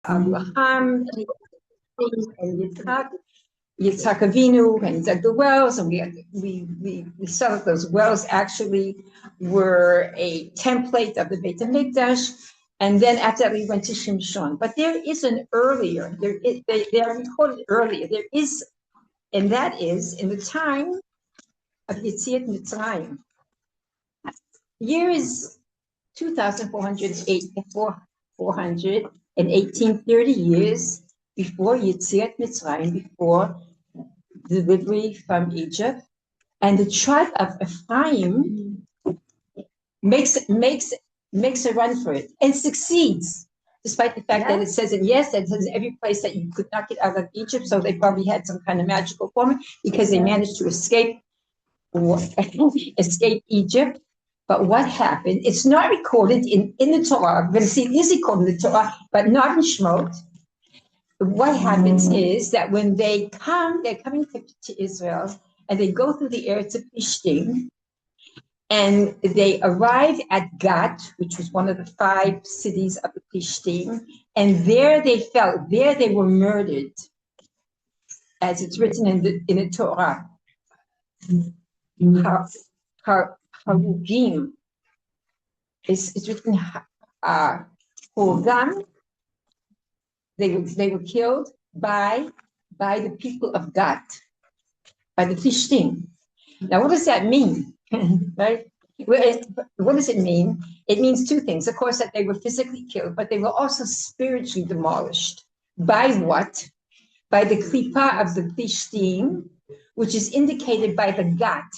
Abraham and Yitzhak Avinu, and he dug the wells, and we saw that those wells actually were a template of the Beit Mikdash. And then after that, we went to Shimshon. But there is an earlier, they are recorded earlier. There is, and that is in the time of Yetziat Mitzrayim. Year is 430 years before Yetziat Mitzrayim, before delivery from Egypt. And the tribe of Ephraim makes a run for it and succeeds, despite the fact that it says that it says every place that you could not get out of Egypt. So they probably had some kind of magical formula because they managed to escape Egypt. But what happened? It's not recorded in the Torah. But see, it is recorded in the Torah, but not in Shemot. What happens is that when they're coming to Israel, and they go through the Eretz of Plishtim, and they arrive at Gat, which was one of the 5 cities of the Plishtim, and there they were murdered, as it's written in the Torah. Harugim is written Hurgam. They were killed by the people of Gat, by the Plishtim. Now, what does that mean? Right? What does it mean? It means 2 things. Of course, that they were physically killed, but they were also spiritually demolished. By what? By the klipa of the Plishtim, which is indicated by the gat.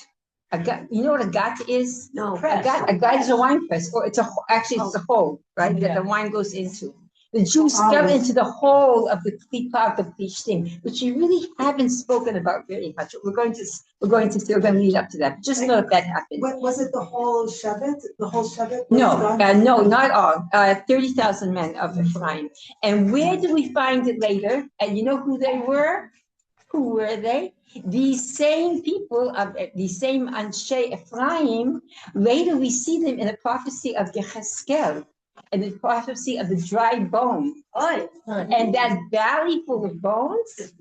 You know what a gat is? No. A gat is a wine press, or it's a hole, right? That the wine goes into. The Jews fell into the hole of the klipa of the Plishtim, which you really haven't spoken about very much. We're going to lead up to that. But just know that happened. Was it the whole Shevet? The whole Shevet? No, not all. 30,000 men of Ephraim. And where do we find it later? And you know who they were? Who were they? These same people of the same Anshe Ephraim. Later we see them in the prophecy of Yecheskel, and the prophecy of the dry bone. And that valley full of bones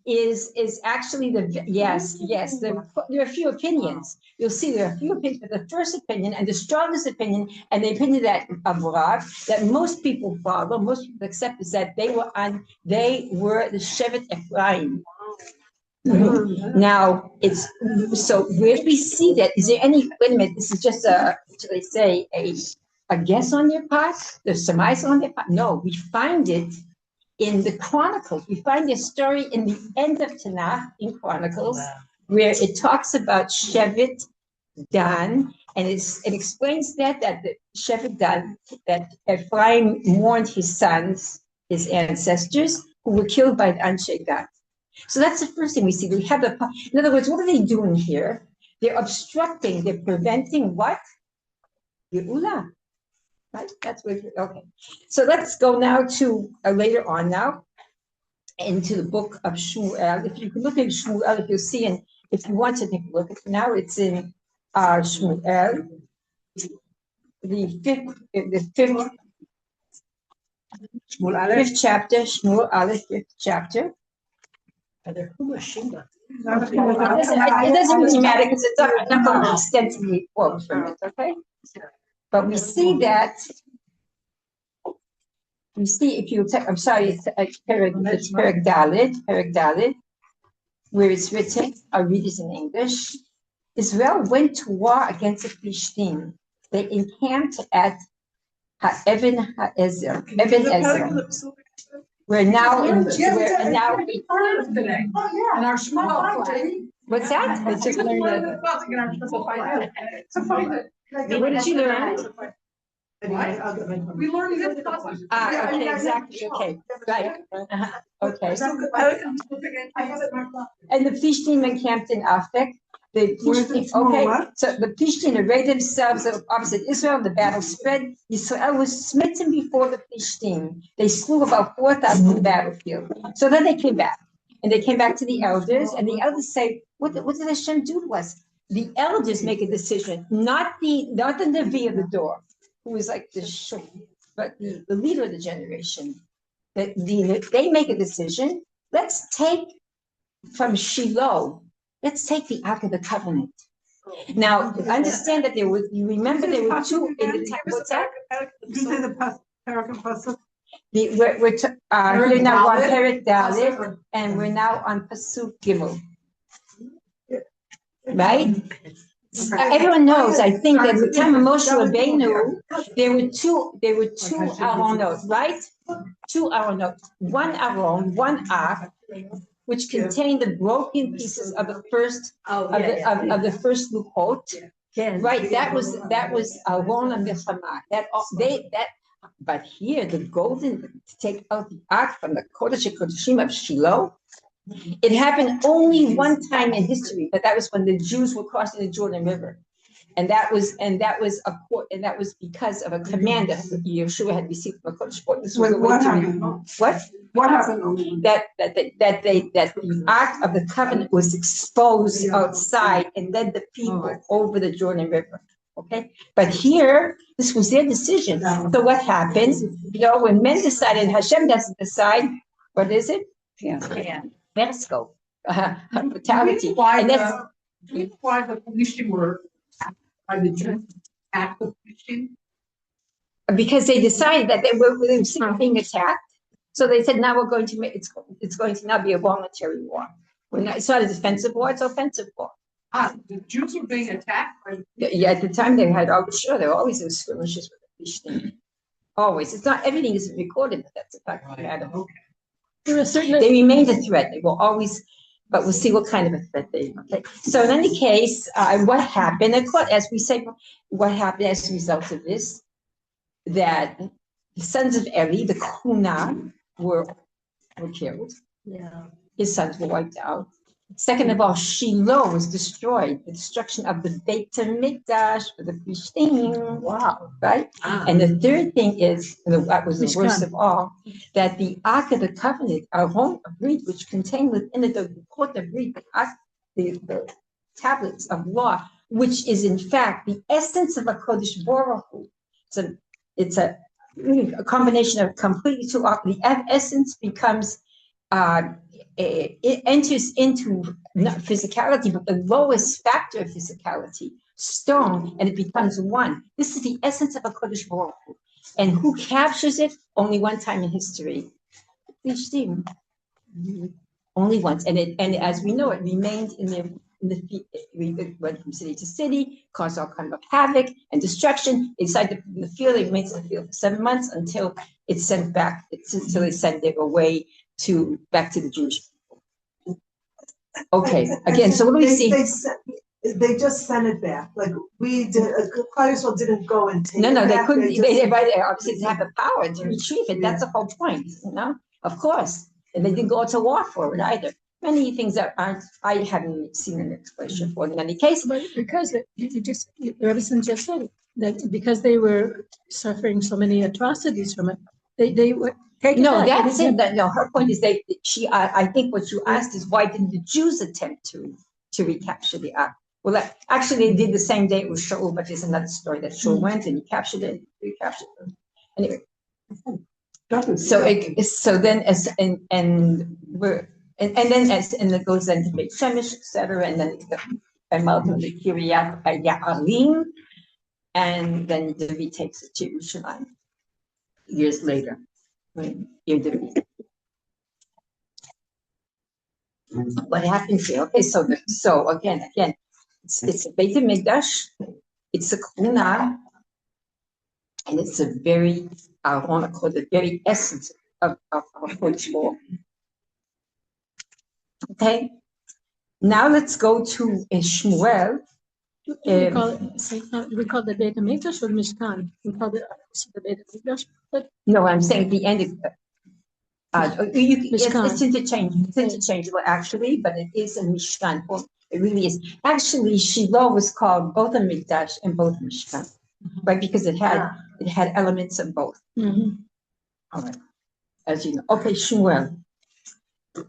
is actually yes. There are a few opinions. You'll see there are a few opinions, but the first opinion and the strongest opinion, and the opinion that of Rav, that most people follow, most people accept, is that they were the Shevet Ephraim. Now it's so where do we see that? Is there any? Wait a minute. This is just a guess on their part. There's surmise on their part. No, we find it in the Chronicles. We find a story in the end of Tanach in Chronicles where it talks about Shevet Dan, and it explains that the Shevet Dan, that Ephraim mourned his sons, his ancestors, who were killed by the Anshe Gad. So that's the first thing we see. We have in other words, what are they doing here? They're obstructing, they're preventing what? Ye'ula. Right? That's what, okay. So let's go now to later on now into the book of Shmuel. If you can look at Shmuel, if you'll see, and if you want to take a look at it now, it's in Shmuel, the fifth chapter, Shmuel Aleph, 5th chapter. It doesn't really matter because it's not going to extensively quote from it, okay? But we see that. We see if you take. I'm sorry, it's Perek Dalet, where it's written. I'll read it in English. Israel went to war against the Plishtim. They encamped at Even Ezer. We're now in our small. What's that? What did you learn? We learned this. Okay, exactly. Okay, right. Okay. And the Plishtim encamped in Afek. So the Plishtim arrayed themselves opposite Israel. The battle spread. Israel was smitten before the Plishtim. They slew about 4,000 on the battlefield. So then they came back, and they came back to the elders, and the elders say, "What did Hashem do to us?" The elders make a decision, not the Nevi of the door, who is like the but the leader of the generation. they make a decision. Let's take from Shiloh. Let's take the Ark of the Covenant. Now, understand that you remember there were two in the temple. What's that? You say the Parak and Pasuk? We're now on Perek Dalet, and we're now on Pasuk Gimel. Right? Everyone knows, I think, that at the time of Moshe Rabbeinu, there were two Aronot, right? Two Aronot. One Aron, one Ark, which contained the broken pieces of the first of the first Luchot. Right, that was Aron and Milchama. But here the golden to take out the Ark from the Kodesh HaKodeshim of Shiloh. It happened only one time in history, but that was when the Jews were crossing the Jordan River, and that was because of a command that Yeshua had received from Kodesh. What happened? What happened? That the Ark of the Covenant was exposed outside and led the people over the Jordan River. Okay, but here this was their decision. So what happened? When men decided, Hashem doesn't decide. What is it? Vertical, brutality. Why the Plishtim were by the Jews attacked the Plishtim? Because they decided that they were being attacked, so they said now we're going to make it's going to now be a voluntary war. It's not a defensive war; it's an offensive war. The Jews were being attacked. At the time they had there were always those skirmishes with the Plishtim. Always, it's not everything isn't recorded, but that's a fact of the matter. Okay. They remained a threat. They will always, but we'll see what kind of a threat they are. Okay. So in any case, what happened? As we say, what happened as a result of this? That the sons of Eli, the Kuna, were killed. Yeah. His sons were wiped out. Second of all, Shiloh was destroyed. The destruction of the Beit Mikdash for the Plishtim. Wow, right? And the third thing is, and that was the worst of all, that the Ark of the Covenant, Aron agreed, which contained within it the Rechov agreed, the tablets of law, which is in fact the essence of a Kodesh Baruch Hu. It's a combination of completely two. The essence becomes. It enters into not physicality, but the lowest factor of physicality, stone, and it becomes one. This is the essence of a Kodesh Baruch Hu. And who captures it? Only one time in history. Plishtim. Only once. And as we know, it remained it went from city to city, caused all kind of havoc and destruction. Inside the field, it remains in the field for 7 months until it's sent back, until they send it away back to the Jewish people. Okay, again, so what do we see? They just sent it back. Like we did, Klal didn't go and take it. No, they back. couldn't. They obviously didn't have the power to retrieve it. That's the whole point, of course. And they didn't go to war for it either. Many things that I haven't seen an explanation for in any case. But because Robinson just said that because they were suffering so many atrocities from it, they were. No, that's it. No, her point is I think what you asked is why didn't the Jews attempt to recapture the Ark? Well, actually they did the same day it was Shaul, but there's another story that Shaul went and he captured it, recaptured it. Anyway, so then it goes then to Beit Shemesh, etc., and then and ultimately Kiryat Ya'arim, and then David takes it to Yerushalayim years later. What happens here? Okay, so again, it's a Beit Mikdash, it's a Kuna, and it's a very the very essence of Kodesh Baruch. Okay, now let's go to Shmuel. We call the Beit Mikdash or Mishkan. We call it the Beit Mikdash. No, I'm saying the end of it's interchangeable actually, but it is a Mishkan. It really is. Actually, Shiloh was called both a Mikdash and both a Mishkan, right? Because it had elements of both. Mm-hmm. All right, as you know. Okay, Shmuel.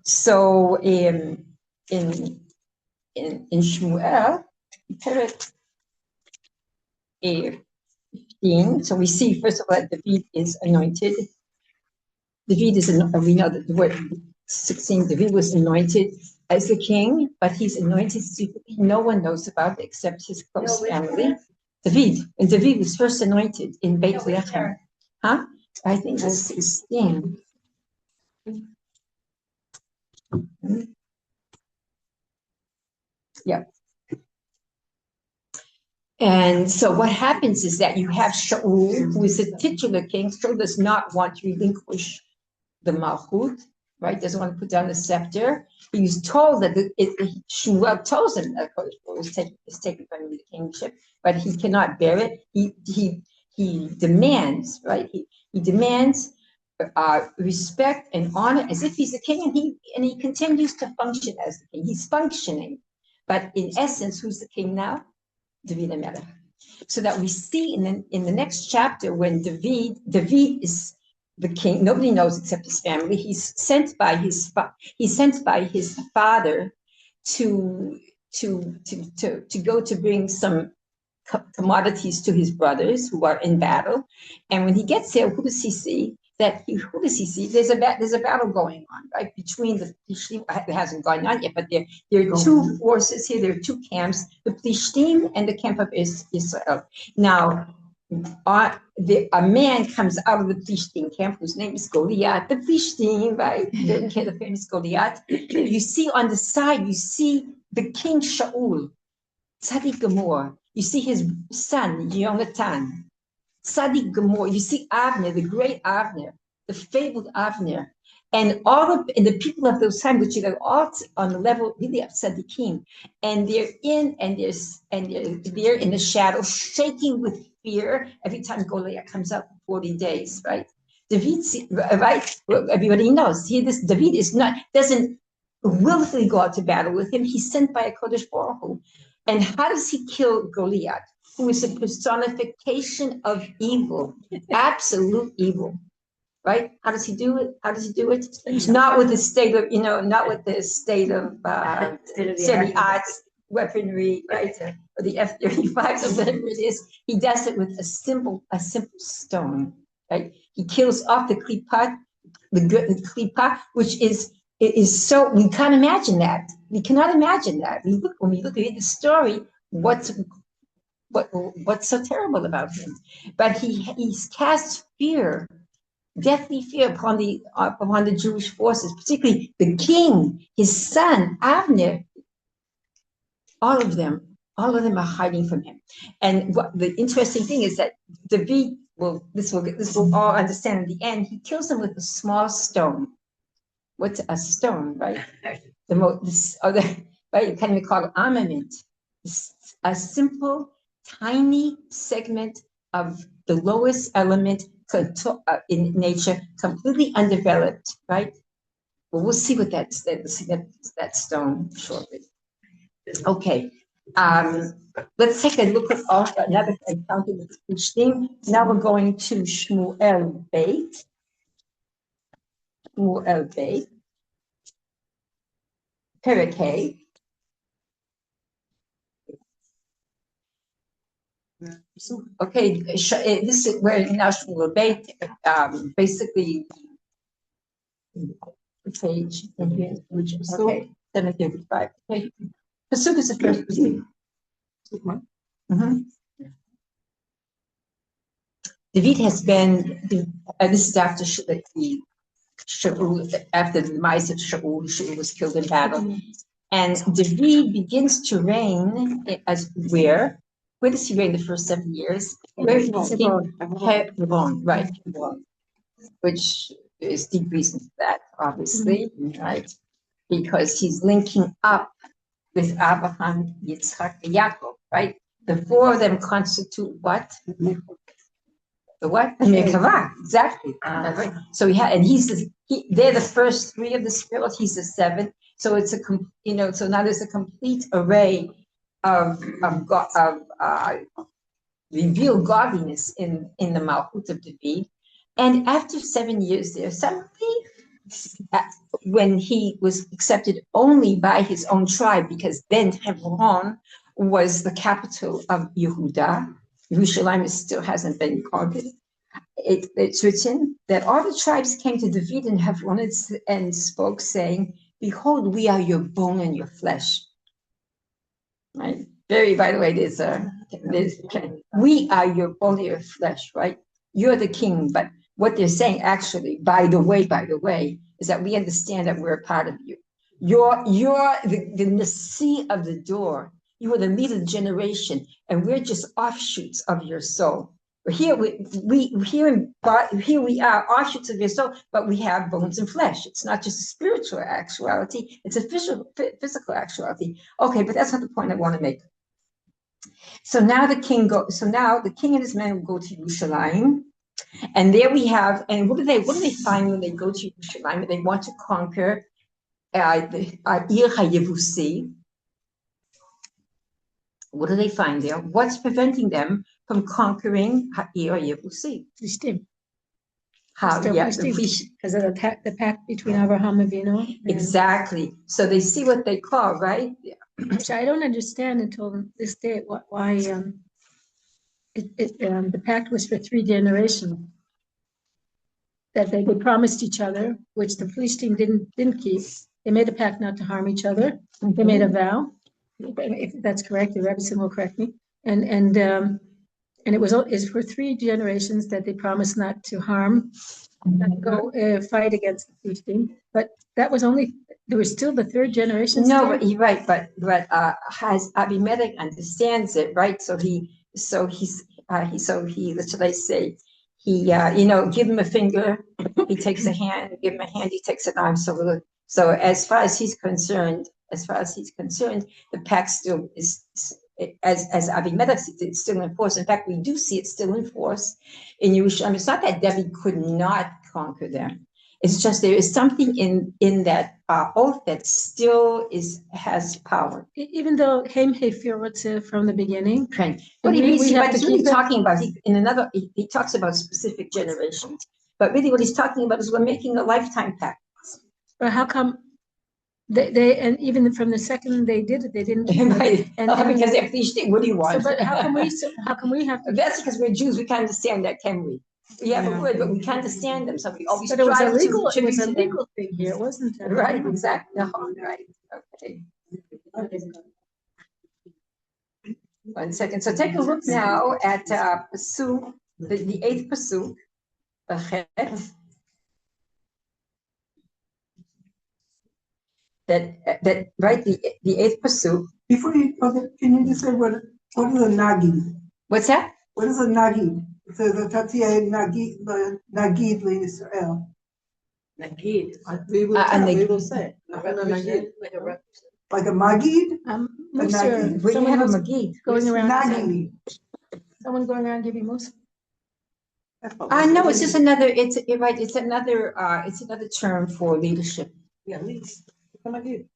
So in Shmuel, Perek 15. So we see first of all that David is anointed David is, we know that the word 16, David was anointed as the king, but he's anointed secretly. No one knows about it except his close family. David, and David was first anointed in Beit Knesset. Huh? I think it's 16. Yeah. And so what happens is that you have Shaul, who is the titular king, still does not want to relinquish the Malchut, right? Doesn't want to put down the scepter. He's told that Shmuel tells him that is taken from the kingship, but he cannot bear it. He demands, right? He demands respect and honor as if he's the king, and he continues to function as the king. He's functioning, but in essence, who's the king now? David HaMelech. So that we see in the next chapter when David is the king. Nobody knows except his family. He's sent by his father to go to bring some commodities to his brothers who are in battle. And when he gets there, who does he see? There's a battle going on, right? Between the Plishtim, it hasn't gone on yet, but there are two forces here, there are two camps, the Plishtim and the camp of Israel. Now, a man comes out of the Plishtim camp whose name is Goliath, the Plishtim, right? The famous Goliath. You see on the side, you see the king Shaul, Tzaddik Gamor. You see his son, Yonatan. Tzaddik Gamor, you see Avner, the great Avner, the fabled Avner, and the people of those times, which are all on the level really of tzaddikim, and they're in the shadow, shaking with fear every time Goliath comes up for 40 days, right? David, right? Everybody knows David doesn't willfully go out to battle with him. He's sent by a kadosh Baruch Hu. And how does he kill Goliath, who is a personification of evil, absolute evil, right? How does he do it? Not with the state of state-of-the-art weaponry, right? Or the F-35s or whatever it is. He does it with a simple stone, right? He kills off the klipa, which is so, we can't imagine that. We cannot imagine that. When we look at the story, what's so terrible about him? But he casts fear, deathly fear upon the Jewish forces, particularly the king, his son, Avner. All of them are hiding from him. And the interesting thing is that David this will all understand in the end. He kills them with a small stone. What's a stone, right? Right? You can't even call it armament. A simple, tiny segment of the lowest element in nature, completely undeveloped, right? Well, we'll see what that stone shortly. Okay. Let's take a look at another encounter with the Plishtim. Now we're going to Shmuel Beit. Perikei. Okay, this is where now Shmuel Beit, basically, page, okay, 735. Okay. Pasuk is the first pasuk. David has been, this is after after the demise of Shaul was killed in battle. And David begins to reign where does he reign the first 7 years? Where is he? Hebron, right, which is deep reason for that, obviously, right? Because he's linking up with Abraham, Yitzchak, and Yaakov, right? The four of them constitute what? The what? Merkava, exactly. So they're the first three of the spirit. He's the seventh. So it's so now there's a complete array of revealed godliness in the Malchut of David. And after 7 years there, suddenly, when he was accepted only by his own tribe, because then Hebron was the capital of Yehuda. Yerushalayim still hasn't been conquered. It's written that all the tribes came to David and Hebron and spoke, saying, "Behold, we are your bone and your flesh." Right? By the way, we are your bone and your flesh, right? You're the king, but what they're saying actually, by the way, is that we understand that we're a part of you. You're the Nasi of the door. You are the leader of the generation, and we're just offshoots of your soul. Here we are offshoots of your soul, but we have bones and flesh. It's not just a spiritual actuality; it's a physical actuality. Okay, but that's not the point I want to make. So now the king and his men will go to Yerushalayim, and there we have. And what do they find when they go to Yerushalayim? They want to conquer Ir HaYevusi. What do they find there? What's preventing them from conquering Ir HaYevusi? Plishtim. How? Yeah, because of the pact between Abraham and Avinu. Exactly. So they see what they call, right? Which I don't understand until this day why the pact was for 3 generations, that they promised each other, which the Plishtim didn't keep. They made a pact not to harm each other. Mm-hmm. They made a vow, if that's correct. The Rebbe will correct me. And it's for 3 generations that they promised not to harm, not to go fight against the Plishtim. But that was only. There was still the 3rd generation. No, but you're right. But has Abimelech understands it, right? So he what should I say? He give him a finger, he takes a hand. Give him a hand, he takes an arm. So as far as he's concerned, the pact still is, as Abimelech sees it, it's still in force. In fact, we do see it still in force in Yerushalayim. It's not that David could not conquer them. It's just there is something in that oath that still has power. Even though Haim Hefirotze from the beginning. Right. What he's really talking about, he talks about specific generations. But really what he's talking about is we're making a lifetime pact. But how come they and even from the second they did it, they didn't keep right. It. And because they're Plishtim, what do you want? So, but how can we have to? That's because we're Jews, we can't understand that, can we? We have a word, but we can't understand them, so we always but it was try a legal, to it was a legal thing here, it wasn't it? Right, exactly. Right. Okay. 1 second. So take a look now at Pasuk, the 8th Pasuk. That right, the 8th Pasuk. Before you, can you just say what is a Nagid? What's that? What is a Nagid? It says the Tatia Nagid Israel. Nagid. We will say. Like a Magid? Where you have a Magid? Going around. Nagid. Someone going around giving Musa? No, it's just another. It's another term for leadership. Yeah, at least.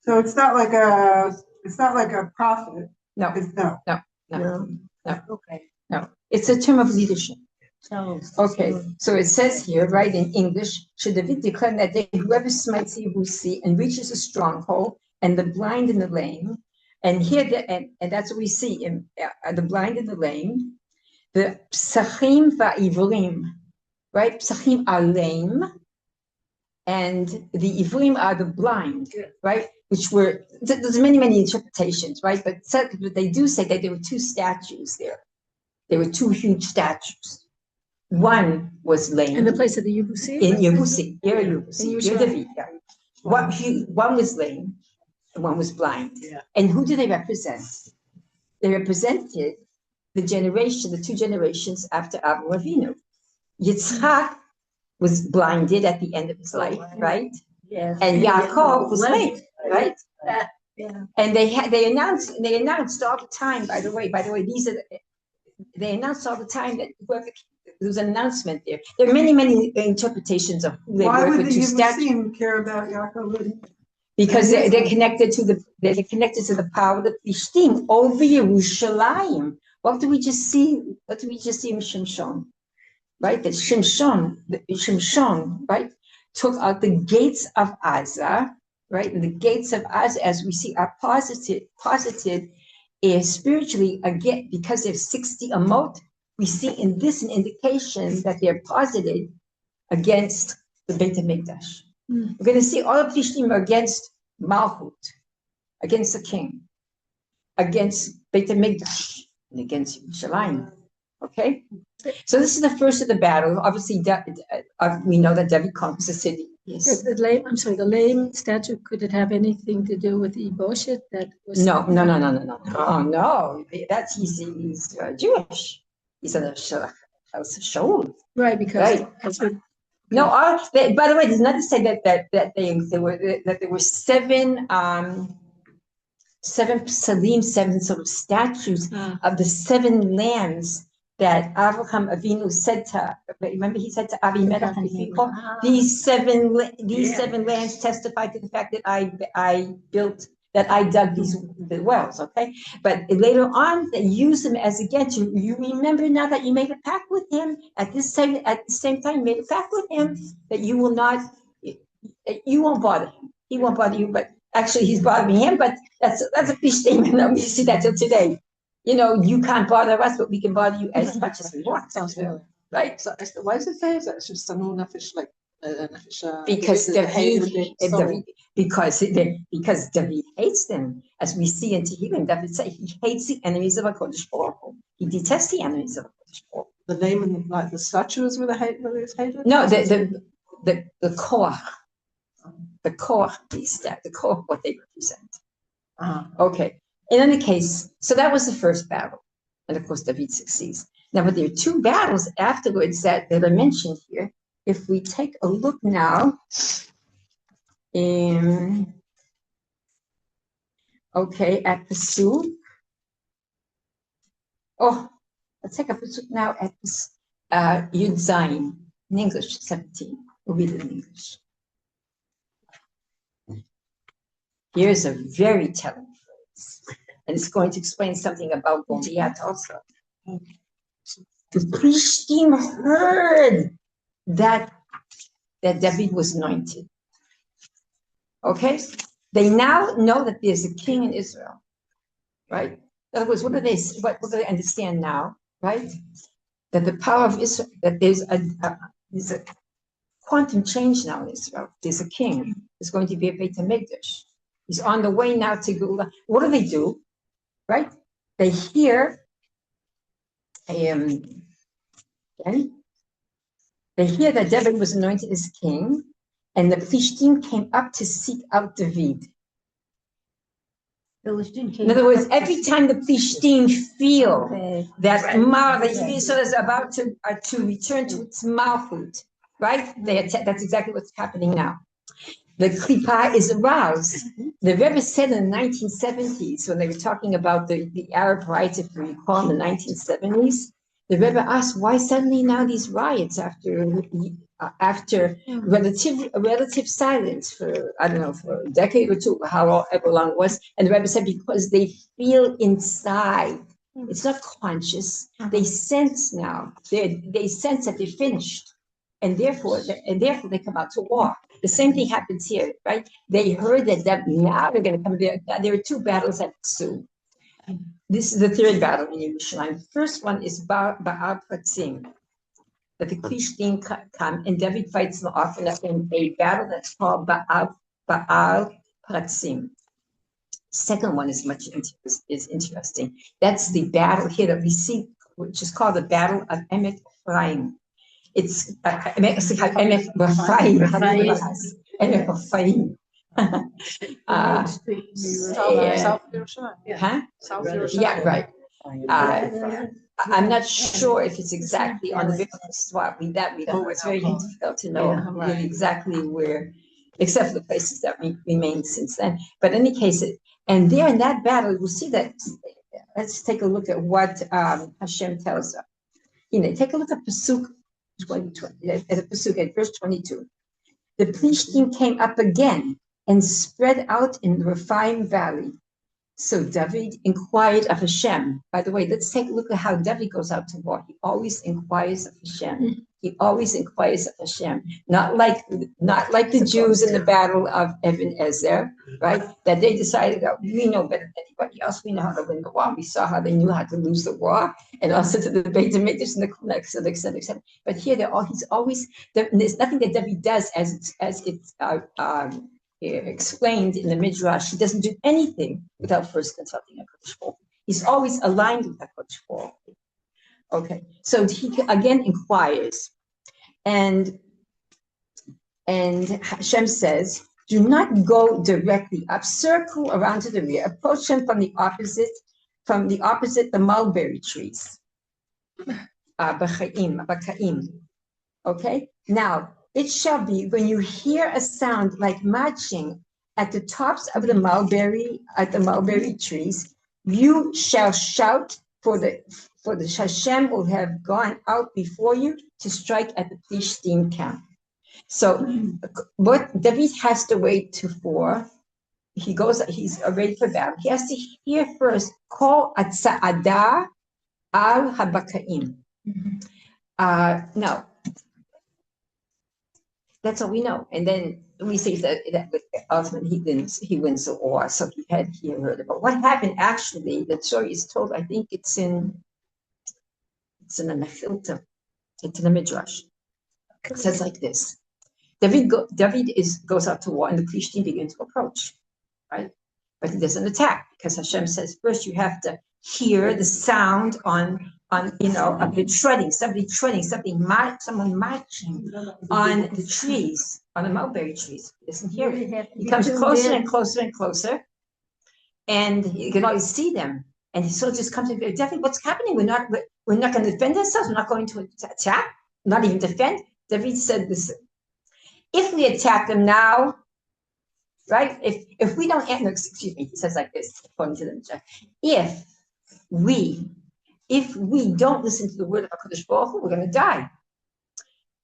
So it's not like a prophet. No. No. Okay. No, it's a term of leadership. Okay, so it says here, right, in English, should David declare that day, whoever smites Yevusi and reaches a stronghold, and the blind and the lame, and here, and that's what we see in the blind and the lame, the psachim va'ivrim, right? Psachim are lame, and the ivrim are the blind, right? Which were, there's many interpretations, right? But they do say that there were 2 statues there. There were 2 huge statues. One was lame. In the place of the Yevusi? In Yevusi. One was lame, and one was blind. Yeah. And who do they represent? They represented the 2 generations after Avraham Avinu. Yitzchak was blinded at the end of his life, right? Yes. And Yaakov was lame, right? Yeah. And they announced all the time, by the way, they announced all the time that there was an announcement there. There are many interpretations of who they Why were would with the 2 statues. Yevusim care about Yaakov? Because they're connected to the power of the Plishtim over Yerushalayim. What do we just see in Shimshon? Right? That Shimshon, right, took out the gates of Gaza, right? And the gates of Gaza, as we see, are posited is spiritually again because there's 60 amot. we see in this an indication that they're posited against the Beit HaMikdash. We're going to see all of Plishtim are against Malchut, against the king, against Beit HaMikdash, and against Yerushalayim. Okay? So this is the first of the battle. Obviously, we know that David conquers the city. Yes. The lame statue, could it have anything to do with Iboshet that was? No. Oh, no. He's Jewish. He's a Shaul. Right, because that's what. No, by the way, there's not to say that there were seven psalim, seven sort of statues of the seven lands that Avraham Avinu said to. Remember, he said to Avimelech and people, these seven lands testify to the fact that I dug the wells. Okay, but later on they use them as again. You remember now that you made a pact with him at the same time. You made a pact with him that you won't bother him. He won't bother you, but actually he's bothering him. But that's a fish statement. We see that till today. You can't bother us, but we can bother you as much as we want. Sounds good. Right? So why does it say that? It's just Sanu Nefesh, like because David hates them, as we see in Tehillim. David said he hates the enemies of HaKadosh Baruch Hu. He detests the enemies of HaKadosh Baruch Hu. The name and the statues were it's hated. No, the koach, the koach, what they represent. Okay. In any case, so that was the first battle, and of course David succeeds. Now, but there are two battles afterwards that are mentioned here. If we take a look now, at Pasuk. Oh, let's take a Pasuk now at Yud Zayin in English, 17. We'll read it in English. Here's a very telling phrase, and it's going to explain something about Goliath also. The Plishtim heard that David was anointed. Okay? They now know that there's a king in Israel. Right? In other words, what do they understand now? Right? That the power of Israel, that there's a quantum change now in Israel. There's a king. There's going to be a Beit HaMikdash. He's on the way now to Gula. What do? Right? They hear that David was anointed as king, and the Plishtim came up to seek out David. In other words, every time the Plishtim feel that Israel is about to return to its malchut, right? That's exactly what's happening now. The klipa is aroused. The Rebbe said in the 1970s, when they were talking about the Arab riots, if you recall, in the 1970s, the Rebbe asked, why suddenly now these riots after relative silence for, I don't know, for a decade or two, however long it was. And the Rebbe said, because they feel inside. It's not conscious. They sense now. They sense that they're finished. And therefore they come out to war. The same thing happens here, right? They heard that now they're going to come there. There are two battles that ensue. This is the third battle in Yerushalayim. The first one is Ba'al Pratzim, that the Plishtim come and David fights them off in a battle that's called Ba'al Pratzim. Second one is interesting. That's the battle here that we see, which is called the Battle of Emek Ephraim. It's Emek Ephraim. Yeah, right. I'm not sure if it's exactly on the biblical swap. We don't know. It's very difficult to know really exactly where, except for the places that remain since then. But in any case, and there in that battle, we'll see that. Let's take a look at what Hashem tells us. Take a look at Pasuk 20, at Pasuk at verse 22. The Plishtim came up again and spread out in the Rephaim Valley. So David inquired of Hashem. By the way, let's take a look at how David goes out to war. He always inquires of Hashem. He always inquires of Hashem, not like the Jews in the battle of Eben Ezer, right? That they decided that we know better than anybody else. We know how to win the war. We saw how they knew how to lose the war, and also to the Beit Medrash and the convenes, etc. But here, he's always. There's nothing that David does as it's explained in the Midrash. He doesn't do anything without first consulting HaKadosh Baruch Hu. He's always aligned with HaKadosh Baruch Hu. Okay, so he again inquires, and Hashem says, do not go directly up, circle around to the rear, approach him from the opposite, the mulberry trees. Bakaim. Okay, now it shall be when you hear a sound like marching at the tops of the mulberry trees, you shall shout for the Hashem will have gone out before you to strike at the Plishtim camp. So what David has to wait for, he's ready for battle. He has to hear first, call Atza'adah al Habakaim. Now, that's all we know. And then we see that ultimately he wins the war. So he heard about what happened. Actually, the story is told. I think it's in a Mechilta. It's in the Midrash. It says like this: David goes out to war, and the Plishtim begin to approach, right? But he doesn't attack because Hashem says first you have to hear the sound of the treading, someone marching on the trees, on the mulberry trees. He doesn't hear it. He comes closer and closer and closer, and you can always see them. And the soldiers come to him, David, what's happening? We're not going to defend ourselves. We're not going to attack, not even defend. David said, listen, if we attack them now, right? If we don't, excuse me, he says like this, according to them, if we don't listen to the word of HaKadosh Baruch Hu, we're going to die.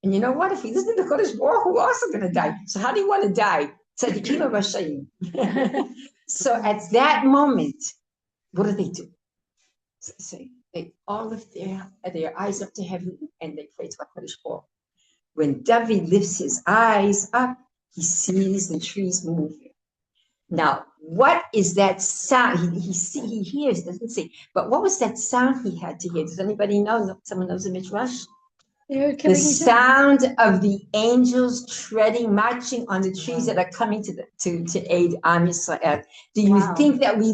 And you know what? If we listen to HaKadosh Baruch Hu, we're also going to die. So how do you want to die? Tzadikim Rashayim. So at that moment, what do? So they all lift their eyes up to heaven and they pray to HaKadosh Baruch Hu. When David lifts his eyes up, he sees the trees moving. Now, what is that sound? He hears, doesn't see. But what was that sound he had to hear? Does anybody know? Someone knows the Midrash? The sound of the angels treading, marching on the trees that are coming to aid Am Yisrael. Do you think that we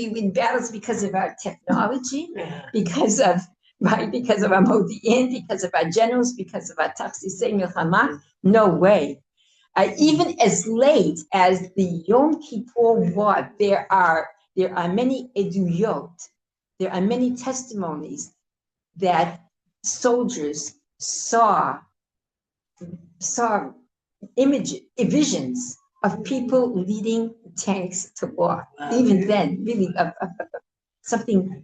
win battles because of our technology, because of our Modi'in, because of our generals, because of our Taksisei Milchama? No way. Even as late as the Yom Kippur War, there are many eduyot, there are many testimonies that soldiers saw visions of people leading tanks to war. Even then, really, something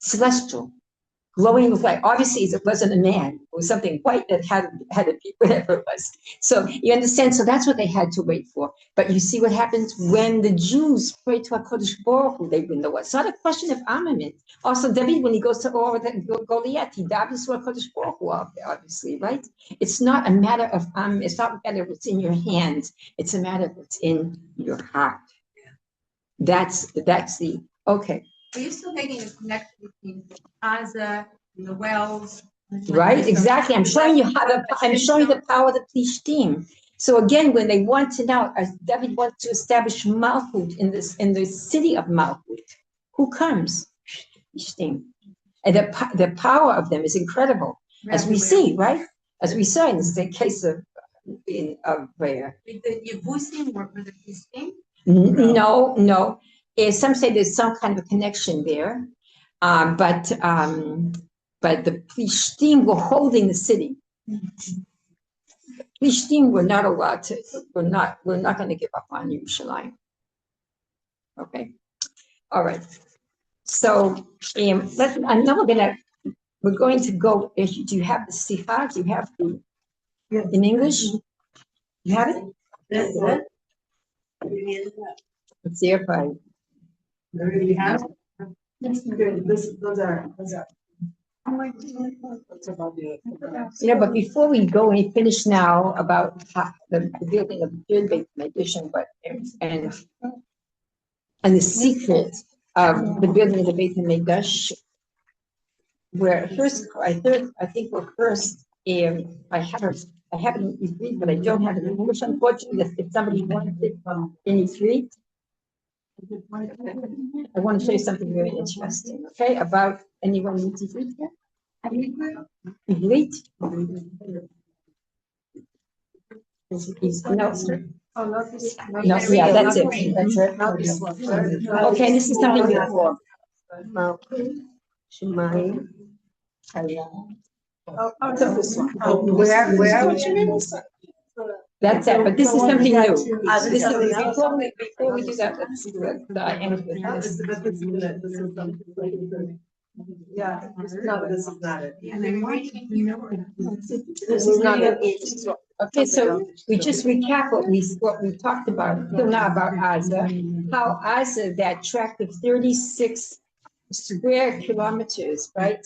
celestial. Glowing with light. Obviously, it wasn't a man. It was something white that had a peak, whatever it was. So you understand? So that's what they had to wait for. But you see what happens when the Jews pray to HaKadosh Baruch Hu, they win the war. It's not a question of armament. Also, David, when he goes to war with Goliath, he dabbles to HaKadosh Baruch Hu, obviously, right? It's not a matter of armament. It's not a matter of what's in your hands. It's a matter of what's in your heart. That's the, okay. Are you still making a connection between Gaza and the wells? Right, exactly. I'm showing you the power of the Plishtim. So again, when they want to now, David wants to establish Malchut in the city of Malchut. Who comes? Plishtim. And the power of them is incredible, as we see, right? As we saw in the case of where? The Yebusim were the Plishtim? No. Some say there's some kind of a connection there, but the Plishtim were holding the city. Plishtim were not allowed to. We're not going to give up on Yerushalayim. Okay, all right. So we're going to go. Do you have the Sikha? Do you have the in English? You have it. That's it. It's there by. Good. Those are. But before we go, we finish now about the building of the third Beit Knesset, but and the secret of the building of the Beit Knesset, where first I think we're first. I have it in Hebrew, but I don't have it in English. Unfortunately, if somebody wants it in Hebrew, I want to show you something very interesting. Okay, about anyone needs Hebrew here? Hebrew? No. No, yeah, that's it. That's it. Okay, this is something before. Where? That's it, but this is something new. This is before we do that. Let's end with this. Yeah, this is not it. This is not it. Okay, so we just recap what we talked about till now about Asa. How Asa, that tract of 36 square kilometers, right?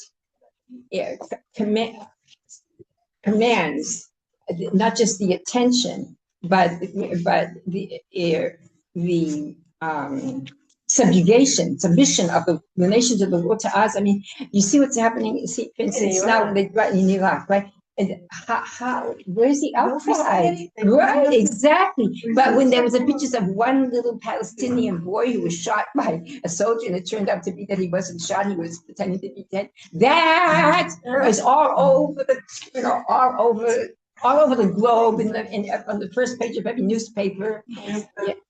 Yeah, commands not just the attention, but the submission of the nations of the world to us. I mean, you see what's happening. You see, for instance, now when they right in Iraq, right? And how where's the outside? Right, exactly. But when there was a pictures of one little Palestinian boy who was shot by a soldier, and it turned out to be that he wasn't shot; he was pretending to be dead. That was all over the, all over the globe, on the first page of every newspaper.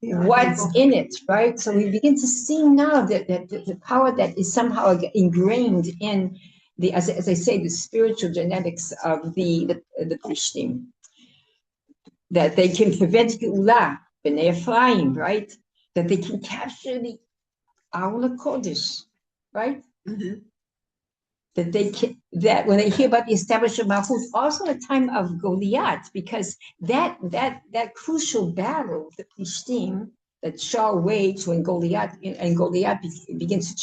What's in it, right? So we begin to see now that the power that is somehow ingrained in the, as I say, the spiritual genetics of the Plishtim, that they can prevent Geulah, B'nai Ephraim, right? That they can capture the Aron HaKodesh, right? Mm-hmm. That when they hear about the establishment of Malchut, also a time of Goliath, because that crucial battle, the Plishtim, that Shaul waged when Goliath begins to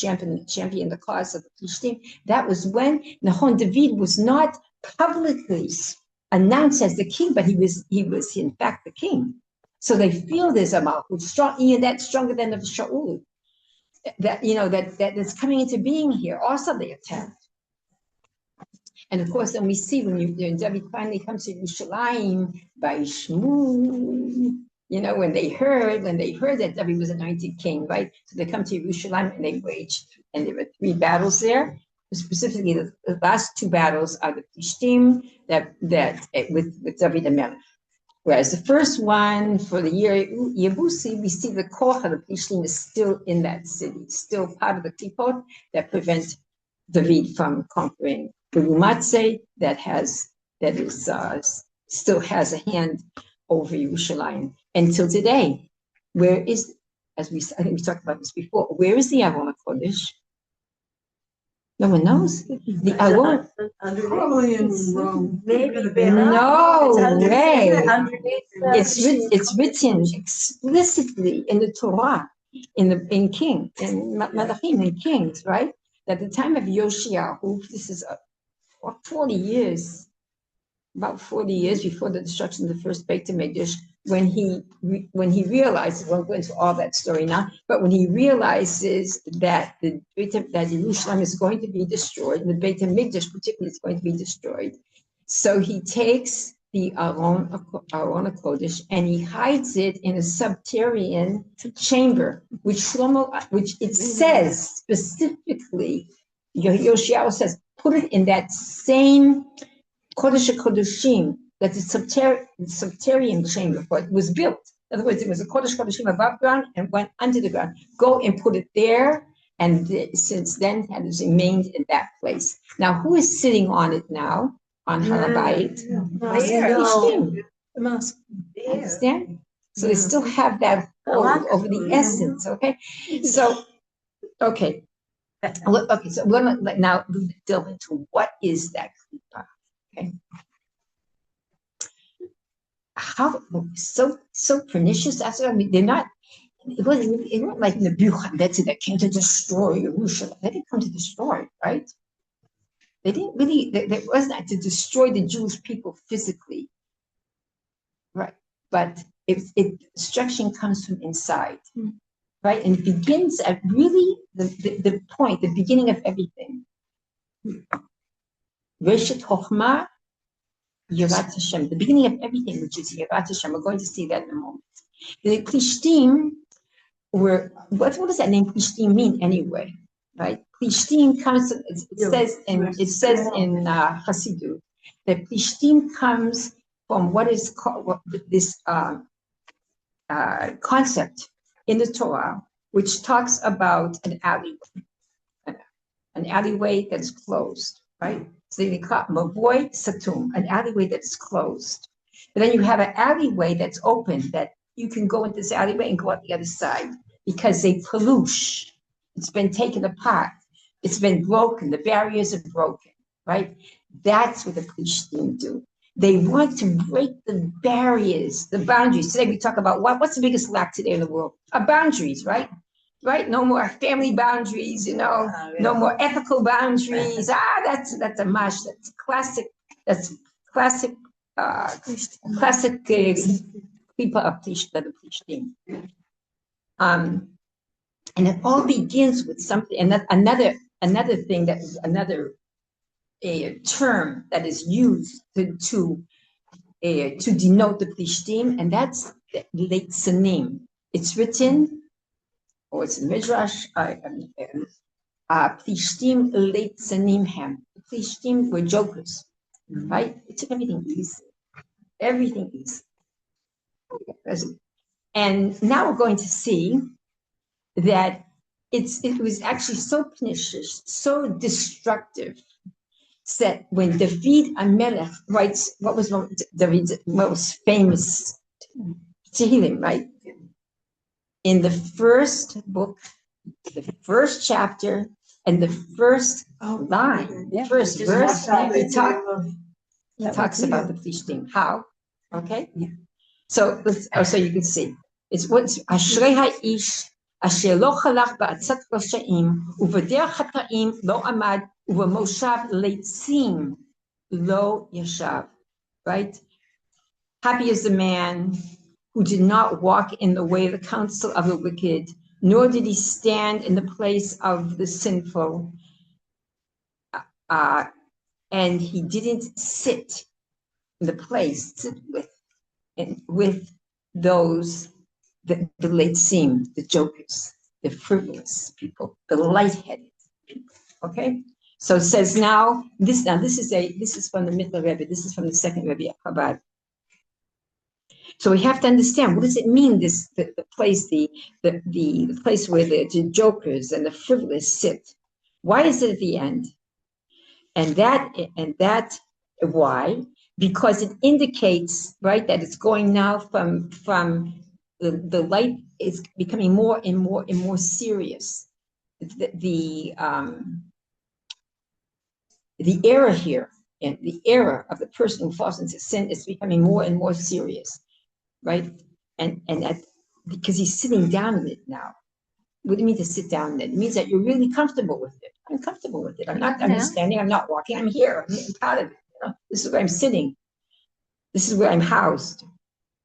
champion the cause of the Plishtim, that was when Nahon David was not publicly announced as the king, but he was in fact the king. So they feel there's a Malchut strong, even that's stronger than the Shaul, that's coming into being here. Also they attacked. And of course, then we see when David finally comes to Yerushalayim by Shmu, when they heard that David was anointed king, right? So they come to Yerushalayim and they waged, and there were 3 battles there. Specifically, the last 2 battles are the Plishtim that with David and Melech. Whereas the first one for the year Yebusi, we see the koch of the Plishtim is still in that city, still part of the klipot that prevent David from conquering. The Rumatze still has a hand over Yerushalayim until today. Where is, I think we talked about this before, where is the Aron HaKodesh? No one knows. The Aron, Probably in Rome. no way. It's written explicitly in the Torah, in Malachim, in Kings, right? At the time of Yoshiyahu, this is about 40 years before the destruction of the first Beit Medrash, when he realizes, we won't go into all that story now, but when he realizes that that Jerusalem is going to be destroyed, and the Beit Medrash particularly is going to be destroyed, so he takes the Aron HaKodesh and he hides it in a subterranean chamber, which it says specifically, Yoshiyahu says, put it in that same Kodesh HaKodeshim, that the subterranean chamber, for it was built. In other words, it was a Kodesh HaKodeshim above ground and went under the ground. Go and put it there, and since then it has remained in that place. Now, who is sitting on it now? On Har HaBayit? The mosque. Understand? So they still have that hold over the essence, okay? So, okay. Okay, so we're going to now delve into what is that klipa, okay? How so pernicious? I mean, they're not. It wasn't like Nebuchadnezzar that came to destroy Jerusalem. They didn't come to destroy, right? They didn't really, there wasn't to destroy the Jewish people physically, right? But destruction comes from inside, right? And it begins at really the point, the beginning of everything. Reshit Chochmah, Yirat Hashem, the beginning of everything, which is Yirat Hashem. We're going to see that in a moment. The Plishtim were, what does that name Plishtim mean anyway, right? Plishtim comes, it says in Chassidut, that Plishtim comes from what is called this concept in the Torah, which talks about an alleyway that's closed, right? So they call Mavoy Satum, an alleyway that's closed. But then you have an alleyway that's open, that you can go into this alleyway and go out the other side, because they peluche. It's been taken apart. It's been broken. The barriers are broken, right? That's what the Plishtim do. They want to break the barriers, the boundaries. Today we talk about what's the biggest lack today in the world? Our boundaries, right? Right? No more family boundaries, no more ethical boundaries. That's a mash. That's classic. That's classic. Classic people of the Plishtim. And it all begins with something. And another thing that is another term that is used to denote the Plishtim, and that's the Leit Sanim. It's written, or it's in Midrash, Plishtim Leit Sanim Hem. The Plishtim were jokers, right? It took everything easy. Everything easy. And now we're going to see that it was actually so pernicious, so destructive, that when David HaMelech writes, what was David's most famous Tehillim, right? In the first book, the first chapter, and the first line, first verse, he talks about the Plishtim. How? Okay? Yeah. So you can see. It's what's Ashrei HaIsh Asher lo chalach ba'atzat rashaim u'v'derech hata'im lo amad u'v'moshav leitzim lo yashav. Right? Happy is the man who did not walk in the way of the counsel of the wicked, nor did he stand in the place of the sinful, and he didn't sit in the place with those the leitzim, the jokers, the frivolous people, the lightheaded people. Okay, so it says this is from the Middle Rebbe. This is from the second Rebbe of Chabad. So we have to understand, what does it mean? The place, the place where the jokers and the frivolous sit. Why is it at the end? And that why? Because it indicates, right, that it's going now from the light is becoming more and more serious. The error here, and the error of the person who falls into sin is becoming more and more serious, right? And that because he's sitting down in it now. What do you mean to sit down in it? It means that you're really comfortable with it. I'm comfortable with it. I'm not standing, I'm not walking, I'm here. I'm proud of it. This is where I'm sitting. This is where I'm housed.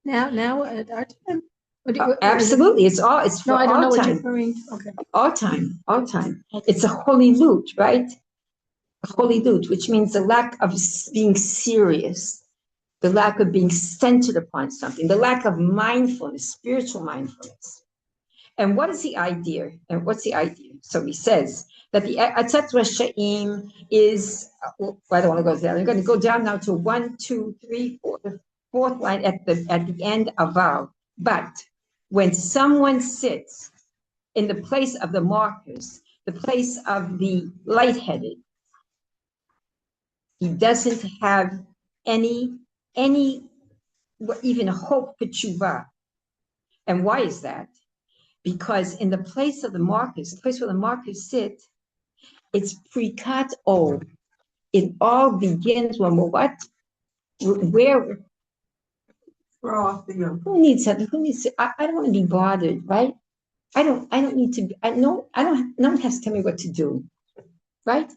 Now at our time. Absolutely, it's for I don't all know what time. you're referring to. Okay. All time. It's a holy loot, right? A holy loot, which means the lack of being serious, the lack of being centered upon something, the lack of mindfulness, spiritual mindfulness. And what is the idea? And what's the idea? So he says that the Atzat Rashaim is, I don't want to go there. I'm going to go down now to 1, 2, 3, 4, the fourth line at the end of Val. But when someone sits in the place of the markers, the place of the lightheaded, he doesn't have any even hope for tshuva. And why is that? Because in the place of the markers, the place where the markers sit, it's prikat o. It all begins when we're what? Where? Who needs something? Who needs? I don't want to be bothered, right? I don't need to. No one has to tell me what to do, right?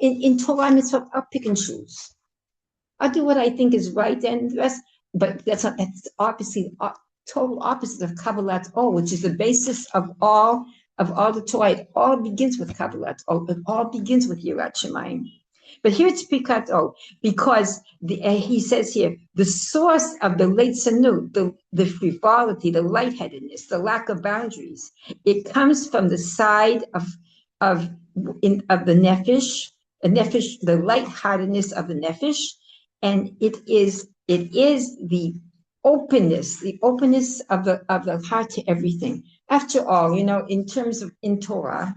in Torah mitzvah, I'll pick and choose. I'll do what I think is right and the rest, but that's obviously total opposite of Kabbalat all, which is the basis of all the Torah. It all begins with Kabbalat all. It all begins with Yirat Shemayim. But here it's Pikat O, because he says here, the source of the late Sanut, the frivolity, the lightheadedness, the lack of boundaries, it comes from the side of the nefesh, the lightheartedness of the nefesh, and it is the openness of the heart to everything. After all, in terms of in Torah,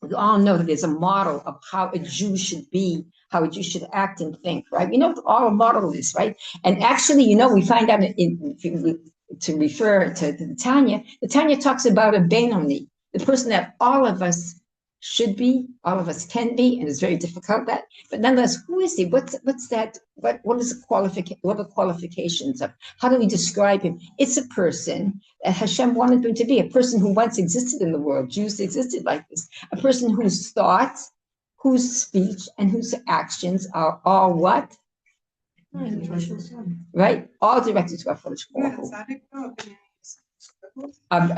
we all know that there's a model of how a Jew should be, how a Jew should act and think, right? We know what all a model is, right? And actually, we find out to refer to the Tanya talks about a Benoni, the person that all of us should be, all of us can be, and it's very difficult that. But nonetheless, who is he? What's that? What is the qualification? What are the qualifications of? How do we describe him? It's a person that Hashem wanted him to be, a person who once existed in the world. Jews existed like this. A person whose thoughts, whose speech, and whose actions are all what? Right? All directed to our Kodesh Baruch Hu.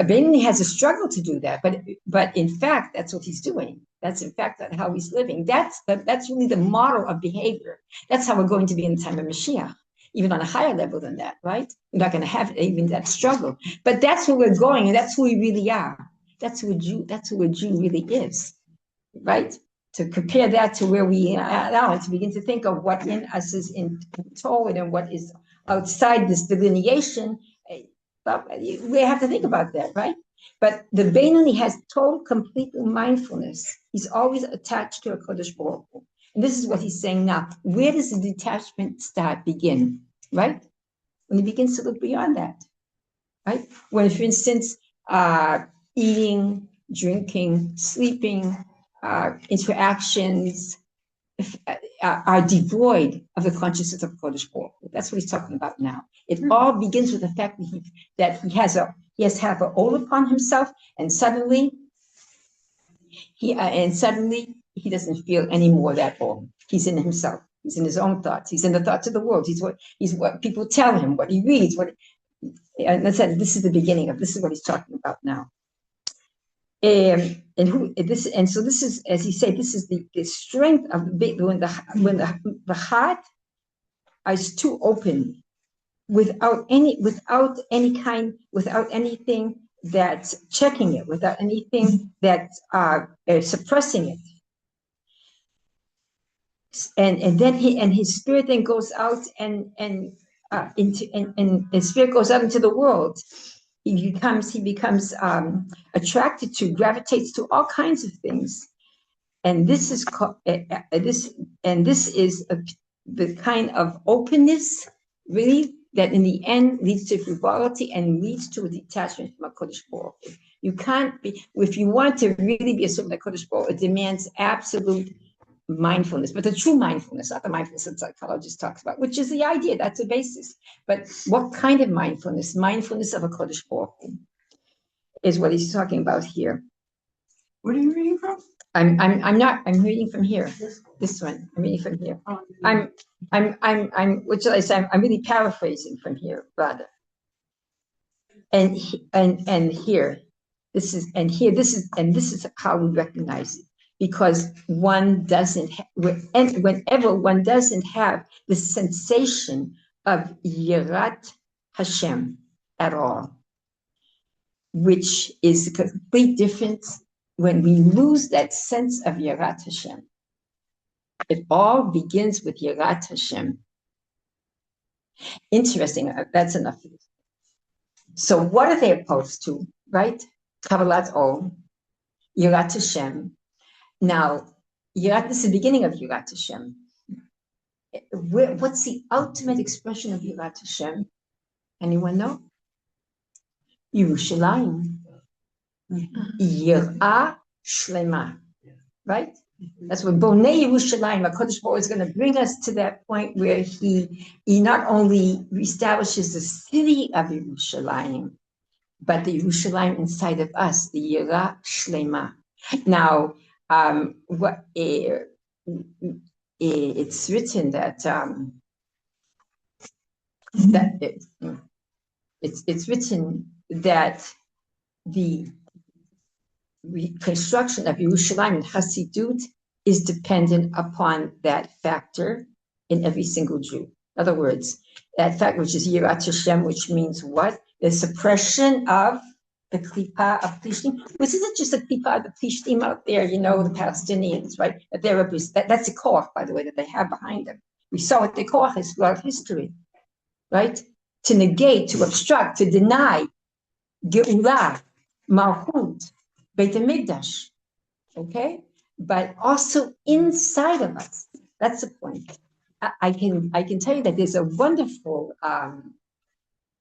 Benoni has a struggle to do that, but in fact, that's what he's doing. That's in fact how he's living. That's really the model of behavior. That's how we're going to be in the time of Mashiach, even on a higher level than that, right? We're not going to have even that struggle. But that's where we're going, and that's who we really are. That's who a Jew really is, right? To compare that to where we are now, and to begin to think of what in us is in Torah and what is outside this delineation. We have to think about that, right? But the Benoni has total, complete mindfulness. He's always attached to a Kodesh Baruch Hu. And this is what he's saying now. Where does the detachment begin, right? When he begins to look beyond that, right? When, for instance, eating, drinking, sleeping, interactions are devoid of the consciousness of Kodesh Baruch Hu. That's what he's talking about now. It all begins with the fact that he has to have an oath upon himself, and suddenly he doesn't feel any more that oath. He's in himself. He's in his own thoughts. He's in the thoughts of the world. He's what people tell him, what he reads. And I said, this is the beginning of. This is what he's talking about now. So this is, as he said, this is the strength of when the heart is too open, without anything that's checking it, without anything that's suppressing it, and then his spirit then goes out and his spirit goes out into the world. He becomes attracted to, gravitates to all kinds of things, and this is the kind of openness, really, that in the end leads to frivolity and leads to a detachment from a Kodesh Baruch Hu. You can't be, if you want to really be a servant of Kodesh Baruch Hu, it demands absolute mindfulness, but the true mindfulness, not the mindfulness that psychologist talks about, which is the idea, that's the basis. But what kind of mindfulness? Mindfulness of a Kodesh Baruch Hu is what he's talking about here. What are you reading from? I'm reading from here. This one. I'm reading from here. What shall I say? I'm really paraphrasing from here, rather. And here, this is how we recognize it. Because one doesn't, whenever one doesn't have the sensation of Yirat Hashem at all, which is a complete difference. When we lose that sense of Yirat Hashem, it all begins with Yirat Hashem. Interesting, that's enough. So what are they opposed to, right? Kabbalat O, Yirat Hashem. Now, this is the beginning of Yirat Hashem. What's the ultimate expression of Yirat Hashem? Anyone know? Yerushalayim. Yirah Shlema. Right? That's what Bonei Yerushalayim, HaKadosh Baruch Hu is going to bring us to that point where he not only establishes the city of Yerushalayim, but the Yerushalayim inside of us, the Yirah Shlema. Now, it's written that it's written that the reconstruction of Yerushalayim and Chassidut is dependent upon that factor in every single Jew. In other words, that fact which is Yirat Hashem, which means what? The suppression of the klipa of Plishtim, which isn't just a klipa of the Plishtim out there, the Palestinians, right? That's a koach, by the way, that they have behind them. We saw what the koach is throughout history, right? To negate, to obstruct, to deny Geulah, Malchut, Beit HaMikdash, okay? But also inside of us. That's the point. I can tell you that there's a wonderful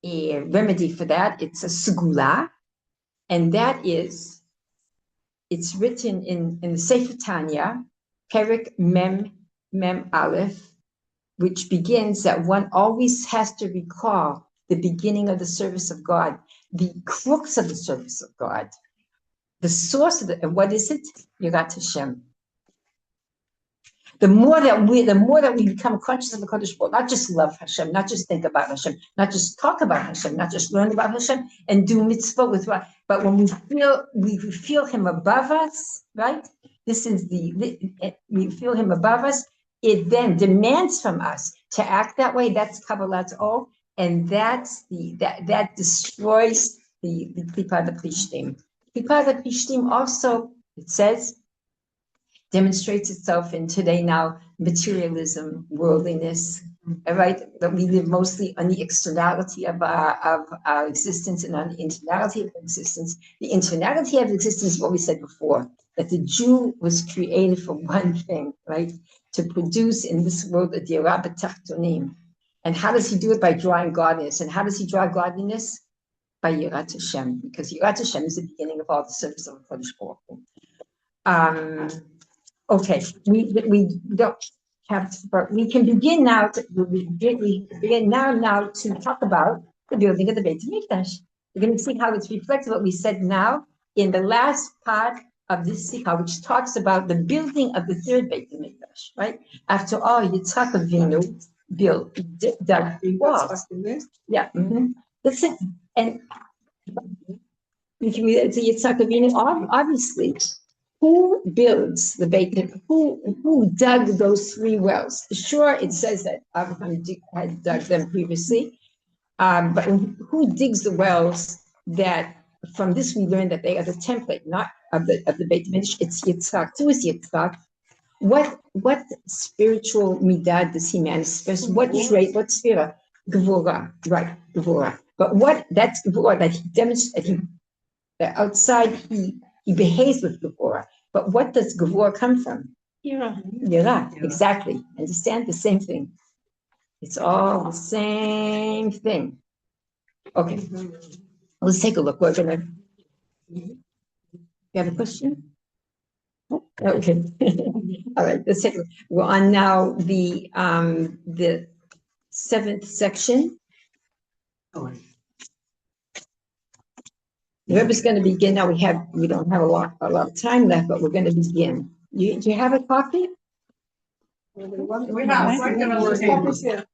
remedy for that. It's a segula, and that is, it's written in the Sefer Tanya, Perek Mem Aleph, which begins that one always has to recall the beginning of the service of God, the crux of the service of God, the source of it. And what is it? Yirat Hashem. The more that we become conscious of the kadosh, not just love Hashem, not just think about Hashem, not just talk about Hashem, not just learn about Hashem and do mitzvah with, but when we feel Him above us, right? We feel Him above us. It then demands from us to act that way. That's Kabbalat's all, and that's that destroys the klipa the Plishtim. Klipa the Plishtim also, it says, demonstrates itself in today now materialism, worldliness, right? That we live mostly on the externality of our existence and on the internality of existence. The internality of existence is what we said before, that the Jew was created for one thing, right? To produce in this world a dirah b'tachtonim. And how does he do it? By drawing godliness. And how does he draw godliness? By Yirat Hashem, because Yirat Hashem is the beginning of all the service of the Kodesh Baruch Hu. Okay, we don't have to, but we can begin now. We begin now to talk about the building of the Beit Mikdash. We're going to see how it's reflected what we said now in the last part of this sikha, which talks about the building of the third Beit Mikdash. Right after all, Yitzchak Avinu dug 3 walls. Yeah, listen, and we can read it to Yitzchak Avinu. Obviously, who builds the Beit? Who dug those 3 wells? Sure, it says that Abraham had dug them previously, but who digs the wells? That from this we learn that they are the template, not of the Beit Mikdash. It's Yitzchak. Who is Yitzchak? What spiritual midah does he manifest? What trait? What sphere? Gevurah, right? Gevurah. But that's Gevurah that he demonstrates. That outside he behaves with Gevurah. But what does Gevurah come from? Yirah, exactly. Understand? The same thing. It's all the same thing. Okay. Let's take a look. We're gonna. You have a question? Okay. All right. Let's take a look. We're on now the 7th section. The Rebbe is going to begin now. We don't have a lot of time left, but we're going to begin. Do you have a copy? We have.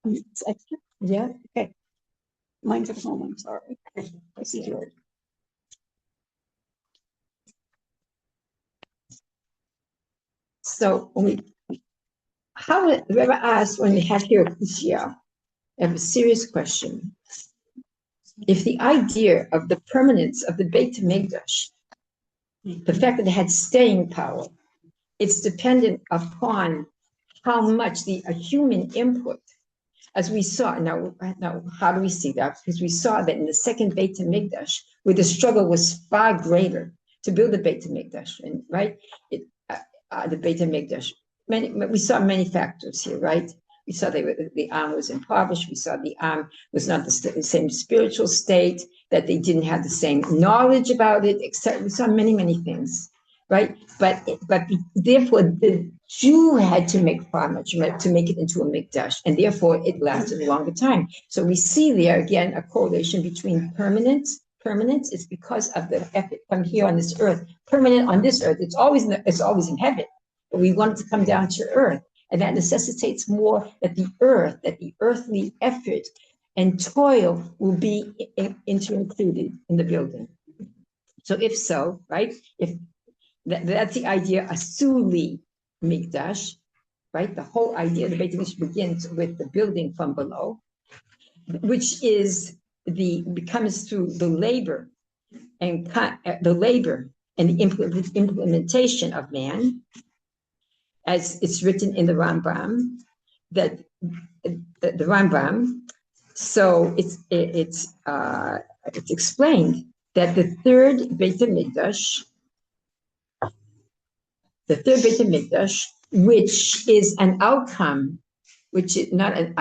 It's extra? Yeah. Okay. Mine's at home, I'm sorry. I see yours. So the Rebbe asked when they have here this year, I have a serious question. If the idea of the permanence of the Beit Mikdash, the fact that it had staying power, it's dependent upon how much a human input, as we saw. Now, how do we see that? Because we saw that in the second Beit Mikdash, where the struggle was far greater to build the Beit Mikdash, and right, the Beit Mikdash. We saw many factors here, right? We saw the Am was impoverished. We saw the Am was not the same spiritual state, that they didn't have the same knowledge about it, etc. We saw many things, right? But therefore, the Jew had to make farmage to make it into a mikdash, and therefore it lasted a longer time. So we see there again a correlation between permanence permanence, it's because of the effort from here on this earth. Permanent on this earth, it's always in heaven, but we want it to come down to earth, and that necessitates more that the earthly effort and toil will be included in the building. So if so, right, if that's the idea, asuli mikdash, right? The whole idea of the Beit Knesset begins with the building from below, which is becomes through the labor and the implementation of man, as it's written in the Rambam, that the Rambam. So it's explained that the third Beit Mikdash, which is an outcome, which is not an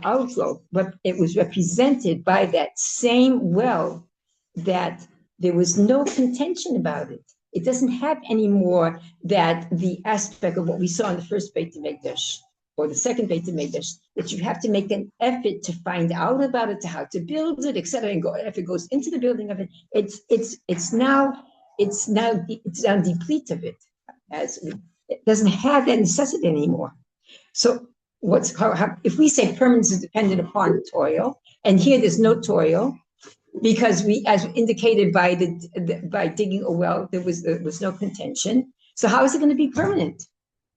outgrowth, but it was represented by that same well that there was no contention about it. It doesn't have any more that the aspect of what we saw in the first Beit Mikdash or the second Beit Mikdash, that you have to make an effort to find out about it, to how to build it, etc. And if it goes into the building of it, it's now depleted of it, as it doesn't have that necessity anymore. So if we say permanence is dependent upon toil, and here there's no toil, because we, as indicated by by digging a well, there was no contention. So how is it going to be permanent,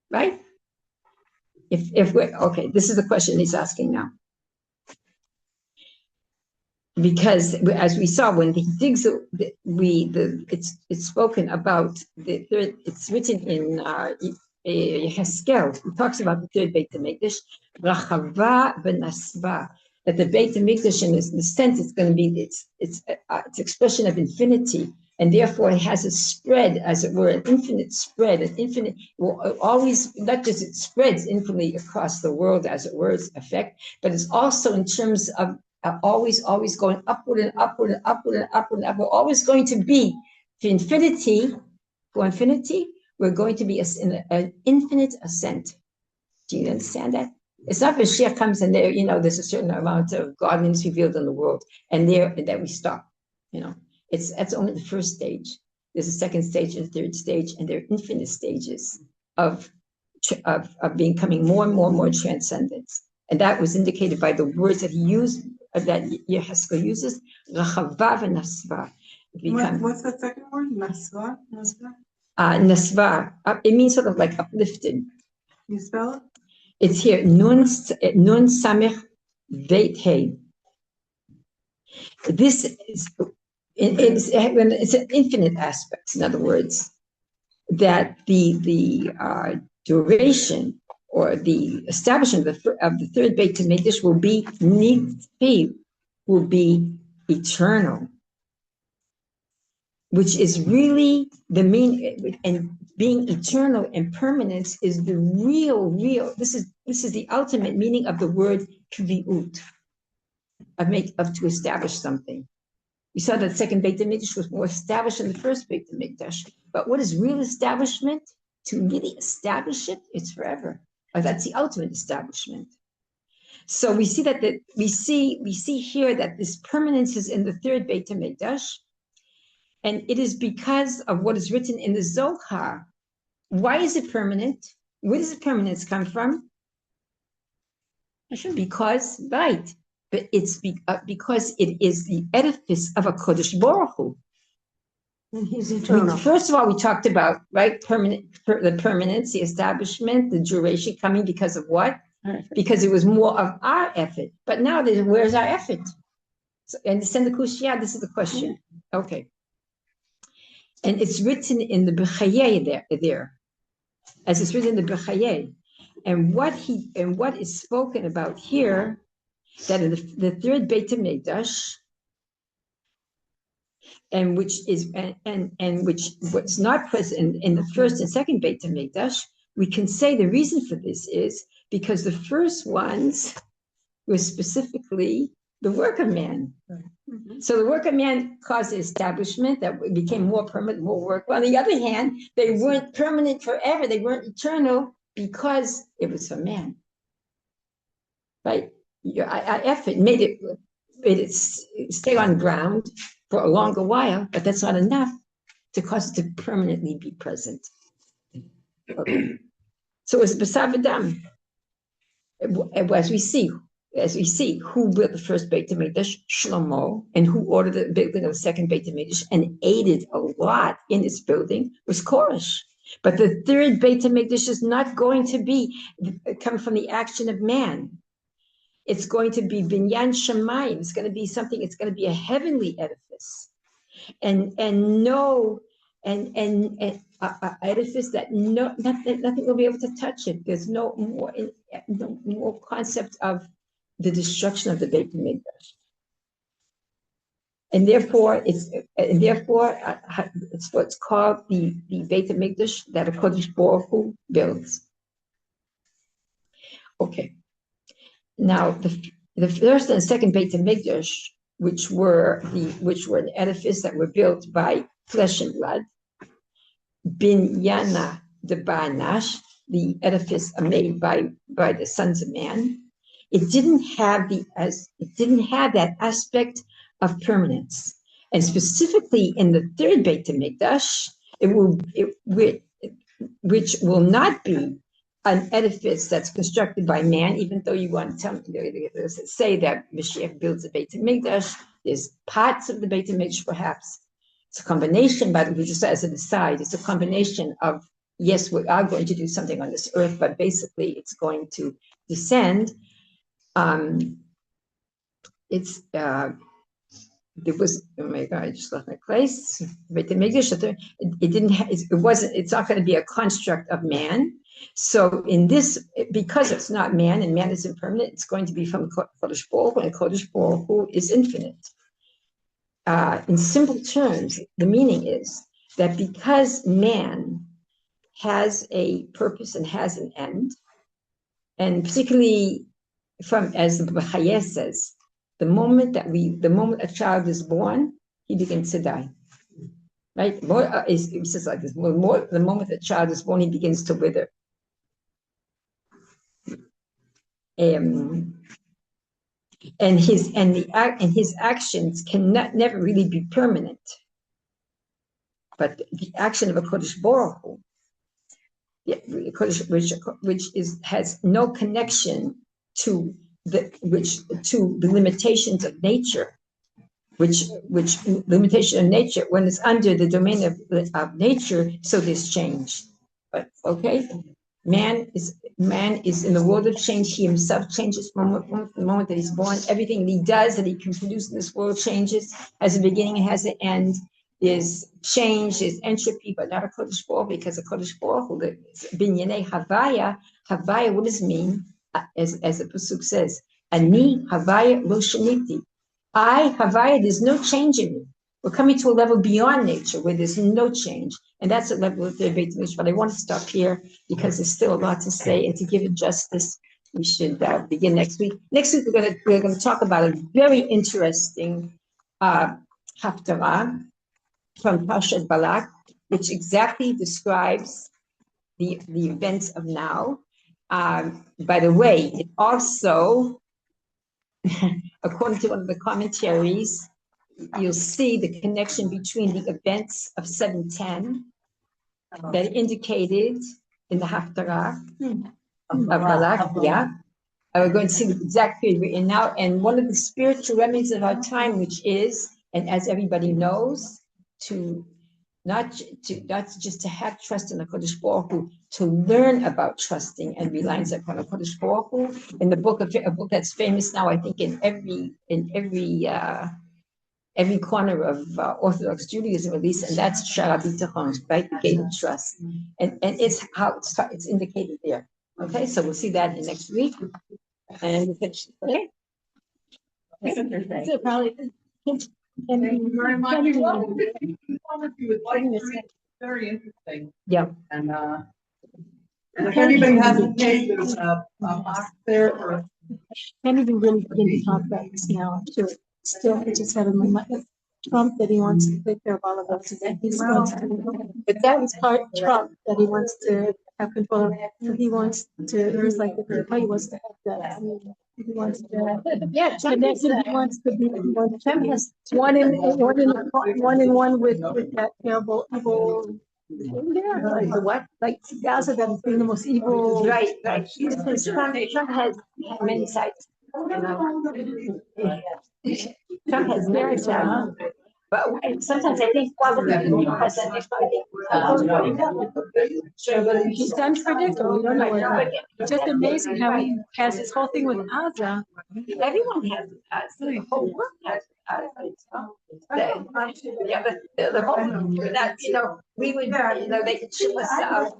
right? If we're okay, this is the question he's asking now. Because as we saw, when he digs, it's spoken about the third. It's written in Yehezkel. He talks about the third Beit Hamikdash, Rachava v'Nasva. That the Beit Hamikdash, in the sense, it's going to be it's expression of infinity, and therefore it has a spread, as it were, an infinite spread, an infinite. Will always, not just it spreads infinitely across the world, as it were, its effect, but it's also in terms of always going upward and upward and upward and upward and upward. Always going to be to infinity. For infinity, we're going to be in an infinite ascent. Do you understand that? It's not when Mashiach comes and there, there's a certain amount of godliness revealed in the world, and that we stop. That's only the first stage. There's a second stage and a third stage, and there are infinite stages of becoming more and more and more transcendent. And that was indicated by the words that he used, that Yehezkel uses, Rachava v'Nasva. What's that second word? Nasva? Nasva. It means sort of like uplifted. You spell it? It's here, Nun Samech Veit Hey. This is, it's an infinite aspect, in other words, that the duration or the establishment of the third Beit Hamikdash will be nitfi, will be eternal, which is really the mean, and being eternal and permanence is the real. This is the ultimate meaning of the word kviut, of to establish something. We saw that second Beit Hamikdash was more established than the first Beit Hamikdash. But what is real establishment? To really establish it, it's forever. That's the ultimate establishment. So we see that we see here that this permanence is in the third Beit Hamikdash, and it is because of what is written in the Zohar. Why is it permanent? Where does the permanence come from? Because, right, but it's because it is the edifice of a Kodesh Baruch Hu. And he's eternal. First of all, we talked about, right, the permanence, the establishment, the duration coming because of what? Because it was more of our effort. But now, where's our effort? So, understand the kushya? This is the question. Okay. And it's written in the Bechayeh there, as it's written in the Bechayeh. And what is spoken about here, that in the third Beit Hamikdash, and which what's not present in the first and second Beit Hamikdash, we can say the reason for this is because the first ones were specifically the work of man. Mm-hmm. So the work of man caused the establishment that became more permanent, more work. On the other hand, they weren't permanent forever. They weren't eternal because it was for man. Right? Our effort made it stay on ground for a longer while, but that's not enough to cause it to permanently be present. Okay. So it's B'Sav V'Dam. As we see, who built the first Beit Hamikdash, Shlomo, and who ordered the building of the second Beit Hamikdash and aided a lot in its building was Koresh. But the third Beit Hamikdash is not going to come from the action of man. It's going to be Binyan Shemayim. It's going to be something. It's going to be a heavenly edifice, and edifice that nothing will be able to touch it. There's no more concept of the destruction of the Beit Hamikdash, and therefore it's what's called the Beit Hamikdash that a Kodesh Baruch Hu builds. Okay, now the first and second Beit Hamikdash, which were an edifice that were built by flesh and blood. Binyana de Banash, the edifice made by the sons of man, it didn't have that aspect of permanence, and specifically in the third Beit Hamikdash, which will not be an edifice that's constructed by man. Even though you want to say that Mashiach builds a Beit Hamikdash, there's parts of the Beit Hamikdash perhaps. It's a combination, but just as an aside, it's a combination of, yes, we are going to do something on this earth, but basically it's going to descend. There was, oh my God, I just left my place. It's not going to be a construct of man. So in this, because it's not man and man is impermanent, it's going to be from Kodesh Baruch Hu, and Kodesh Baruch Hu is infinite. In simple terms, the meaning is that because man has a purpose and has an end, and particularly as the B'chayeh says, the moment a child is born, he begins to die. Right? He says like this: the moment a child is born, he begins to wither. And his actions cannot never really be permanent. But the action of a Kodesh Baruch Hu, has no connection to the limitations of nature, which limitation of nature, when it's under the domain of nature, so there's change. But okay, man is in the world of change. He himself changes from the moment that he's born. Everything that he does, that he can produce in this world, changes, has a beginning and has an end. There's change, there's entropy, but not a Kodesh Baruch Hu, because a Kodesh Baruch Hu, Binyanei Havaya, what does it mean? As the Pasuk says, Ani Havaya lo shaniti. I, Havaya, there's no change in me. We're coming to a level beyond nature where there's no change. And that's a level of the Beit Midrash. But I want to stop here because there's still a lot to say. And to give it justice, we should begin next week. Next week, we're going to talk about a very interesting haftarah from Parshat Balak, which exactly describes the events of now. By the way, it also, according to one of the commentaries, you'll see the connection between the events of 710 that indicated in the haftarah of Balak. Yeah, we're going to see the exact period we're in now, and one of the spiritual remedies of our time, which is, and as everybody knows, to not just to have trust in the Kodesh Baruch Hu, to learn about trusting and reliance upon the Kodesh Baruch Hu. In the book that's famous now, I think in every corner of Orthodox Judaism, at least, and that's Shara B'Tachon, right? The gate of trust, and it's how it's indicated there. Okay, so we'll see that in next week, and we'll finish. Okay. So probably. Thank you very much. Very interesting. Yeah. And if anybody hasn't paid, there's a box there for. Can't even really begin to talk about this now. I'm sure. Still, I just have in my mind Trump that he wants to take care of all of us. But that was part Trump that he wants to have control of it. So he wants to, just like the he wants to have that. I mean, he wants to, Yeah, Trump is, he wants to be, Trump has, one in one with that terrible, evil. Yeah, like the what? Like Gaza, that being the most evil. right. Trump has many sides, you know. Trump has very sides. But sometimes I think quality president. It's unpredictable. We don't know what. It's just amazing how he has this whole thing with Gaza. Everyone has the whole world has the whole that we would they could ship us out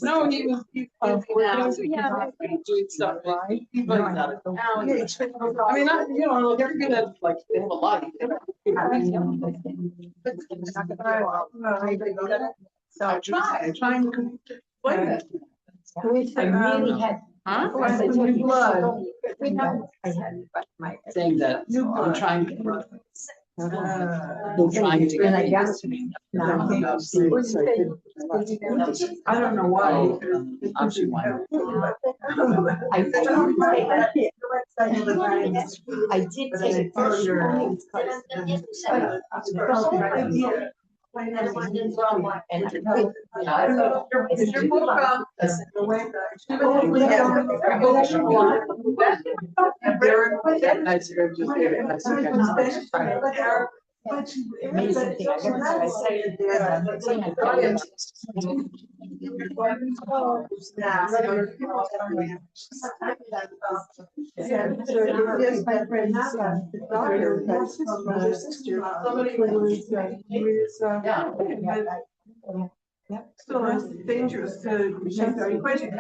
No, he was doing stuff right. I mean, they're gonna like they have a lot. So I'm trying to explain that. I really had. Huh? Blood. I had my. Saying that I'm trying to. Trying to When I get. got to me. I don't know why. I'm sure why. I did take it first. Amazing thing. So it's dangerous to change the equation.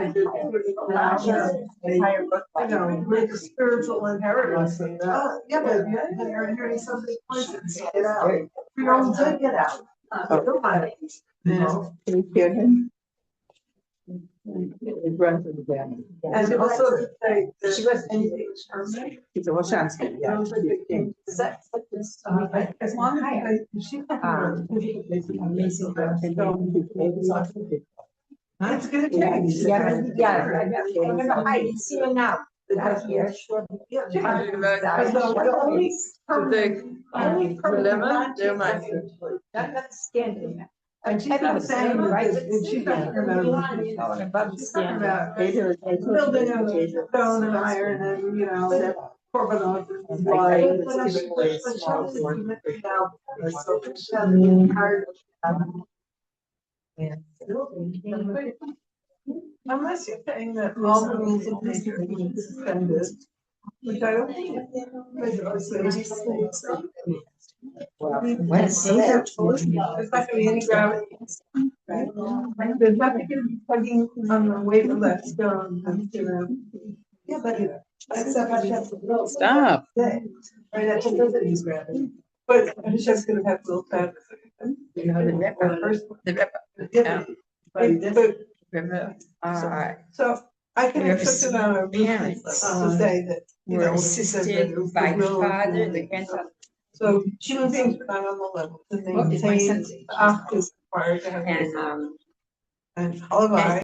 With the spiritual inheritance. Yeah, but you're inheriting something poisonous. Get out. Your own good, get out. And also, she was engaged. It's a chance. As long as she. Amazing. It's gonna change. I can see her now. Not here. That's scandal. And she's not saying, right, she's talking about building a stone and iron and, Korbanot is unless you're saying that all the rules of nature are being suspended, which I don't think. There's not gonna be any gravity. There's nothing gonna be plugging on the way to that stone. Yeah, but Stop. right, that's what he's gravity. But it's just gonna have little taps. The river. So I can accept it on a parents to say that, Were she says that assisted it was by the will of father, the- the grandfather. So human beings are not on the level to What is my maintain sense? the act is required to have. And And all of I.